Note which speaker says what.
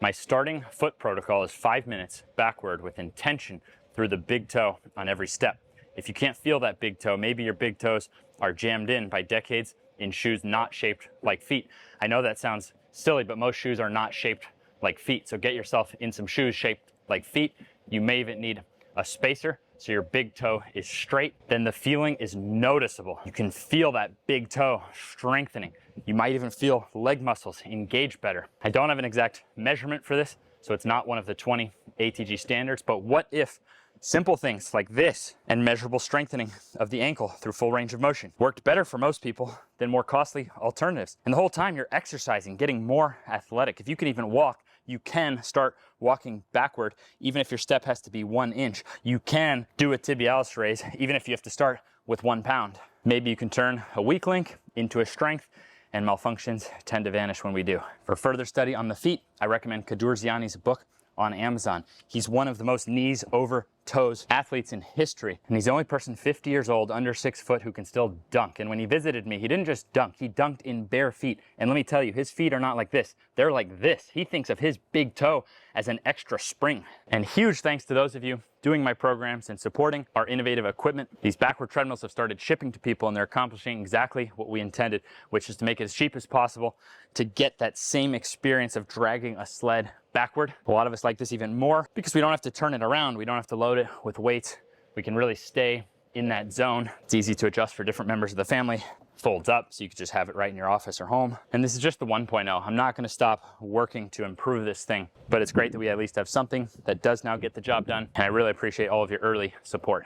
Speaker 1: My starting foot protocol is 5 minutes backward with intention through the big toe on every step. If you can't feel that big toe, maybe your big toes are jammed in by decades in shoes not shaped like feet. I know that sounds silly, but most shoes are not shaped like feet. So get yourself in some shoes shaped like feet. You may even need a spacer so your big toe is straight. Then the feeling is noticeable. You can feel that big toe strengthening. You might even feel leg muscles engage better. I don't have an exact measurement for this, so it's not one of the 20 ATG standards, but what if simple things like this and measurable strengthening of the ankle through full range of motion worked better for most people than more costly alternatives? And the whole time you're exercising, getting more athletic. If you can even walk, you can start walking backward, even if your step has to be 1 inch. You can do a tibialis raise, even if you have to start with 1 pound. Maybe you can turn a weak link into a strength, and malfunctions tend to vanish when we do. For further study on the feet, I recommend Kaddour-Ziani's book on Amazon. He's one of the most knees over toes athletes in history, and he's the only person 50 years old, under 6 foot, who can still dunk. And when he visited me, he didn't just dunk, he dunked in bare feet. And let me tell you, his feet are not like this, they're like this. He thinks of his big toe as an extra spring. And huge thanks to those of you doing my programs and supporting our innovative equipment. These backward treadmills have started shipping to people, and they're accomplishing exactly what we intended, which is to make it as cheap as possible to get that same experience of dragging a sled backward. A lot of us like this even more because we don't have to turn it around. We don't have to load it with weights. We can really stay in that zone. It's easy to adjust for different members of the family. Folds up so you can just have it right in your office or home. And this is just the 1.0. I'm not going to stop working to improve this thing, but it's great that we at least have something that does now get the job done. And I really appreciate all of your early support.